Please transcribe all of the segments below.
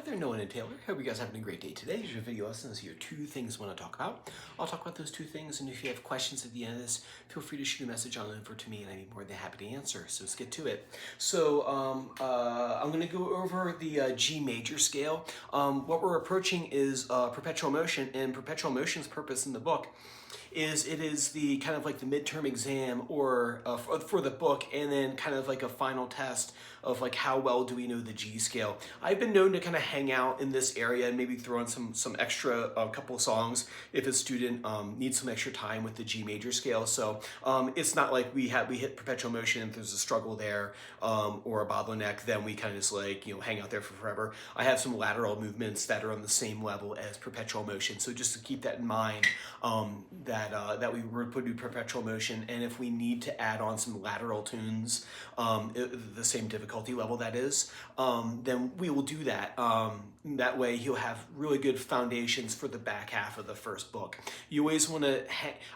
there, Nolan and Taylor. Hope you guys are having a great day today. Here's your video lesson. These are your two things I want to talk about. I'll talk about those two things, and if you have questions at the end of this, feel free to shoot a message on over to me, and I'd be more than happy to answer. So let's get to it. So I'm going to go over the G major scale. What we're approaching is perpetual motion, and perpetual motion's purpose in the book is it is the kind of like the midterm exam or for the book, and then kind of like a final test of like how well do we know the G scale. I've been known to kind of hang out in this area and maybe throw in some extra couple songs if a student needs some extra time with the G major scale. So it's not like we hit perpetual motion if there's a struggle there or a bottleneck, then we kind of just like hang out there for forever. I have some lateral movements that are on the same level as perpetual motion, so just to keep that in mind, that we would do perpetual motion, and if we need to add on some lateral tunes, the same difficulty level that is, then we will do that. That way he'll have really good foundations for the back half of the first book. You always want to,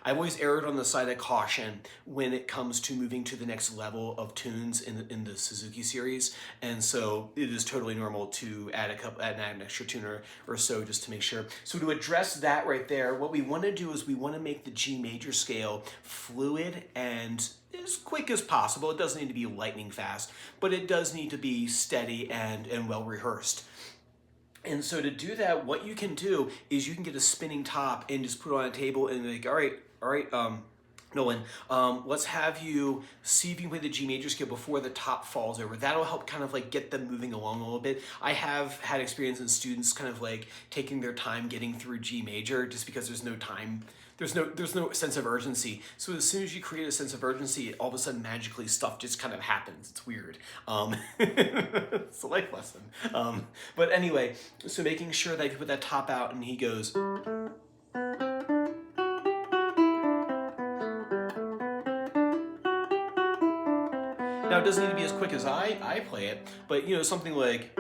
I've always erred on the side of caution when it comes to moving to the next level of tunes in the Suzuki series, and so it is totally normal to add an extra tuner or so just to make sure. So to address that right there, what we want to do is we want to make the G major scale fluid and as quick as possible. It doesn't need to be lightning fast, but it does need to be steady and well rehearsed. And so to do that, what you can do is you can get a spinning top and just put it on a table and be like, all right, Nolan, let's have you see if you can play the G major scale before the top falls over. That'll help kind of like get them moving along a little bit. I have had experience in students kind of like taking their time getting through G major just because there's no time. There's no sense of urgency. So as soon as you create a sense of urgency, all of a sudden magically stuff just kind of happens. It's weird. It's a life lesson. But anyway, so making sure that you put that top out and he goes. Now it doesn't need to be as quick as I play it, but something like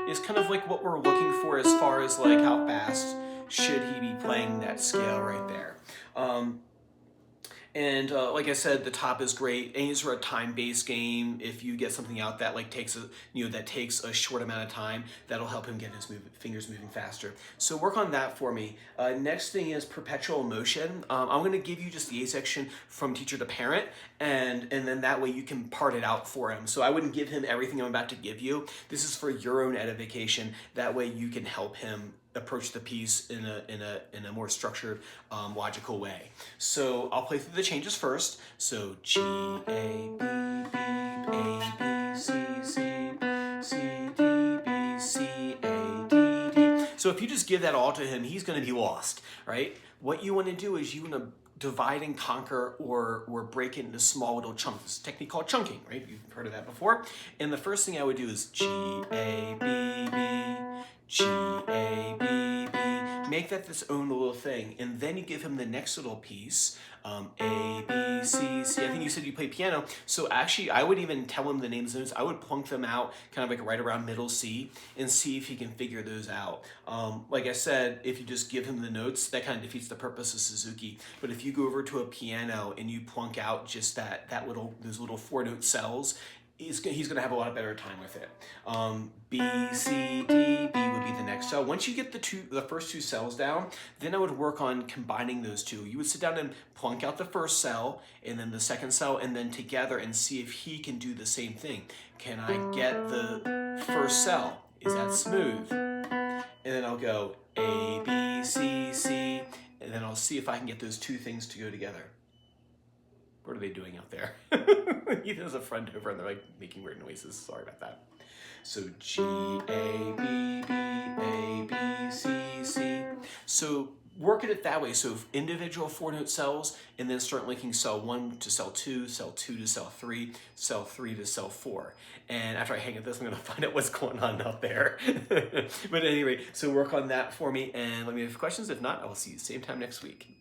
is kind of like what we're looking for as far as like how fast should he be playing that scale right there. And like I said, the top is great. And these are a time-based game. If you get something out that like takes a short amount of time, that'll help him get his fingers moving faster. So work on that for me. Next thing is perpetual motion. I'm going to give you just the A section from teacher to parent, and then that way you can part it out for him. So I wouldn't give him everything I'm about to give you. This is for your own edification. That way you can help him approach the piece in a more structured, logical way. So I'll play through the changes first. So G, A, B, B, A, B, C, C, C, D, B, C, A, D, D. So if you just give that all to him, he's going to be lost, right? What you want to do is you want to divide and conquer or break it into small little chunks. It's a technique called chunking, right? You've heard of that before. And the first thing I would do is G, A, B, B, G, A, B, B. Make that this own little thing. And then you give him the next little piece, A, B, C, C. I think you said you play piano. So actually, I would even tell him the names of those. I would plunk them out kind of like right around middle C and see if he can figure those out. Like I said, if you just give him the notes, that kind of defeats the purpose of Suzuki. But if you go over to a piano and you plunk out just those little 4-note cells, he's going to have a lot better time with it. B, C, D, B would be the next cell. Once you get the first two cells down, then I would work on combining those two. You would sit down and plunk out the first cell and then the second cell and then together and see if he can do the same thing. Can I get the first cell? Is that smooth? And then I'll go A, B, C, C, and then I'll see if I can get those two things to go together. What are they doing out there? There's a friend over and they're like making weird noises. Sorry about that. So G, A, B, B, A, B, C, C. So work at it that way. So individual 4-note cells, and then start linking cell 1 to cell 2, cell 2 to cell 3, cell 3 to cell 4. And after I hang up this, I'm going to find out what's going on out there. But anyway, so work on that for me and let me know if you have questions. If not, I will see you same time next week.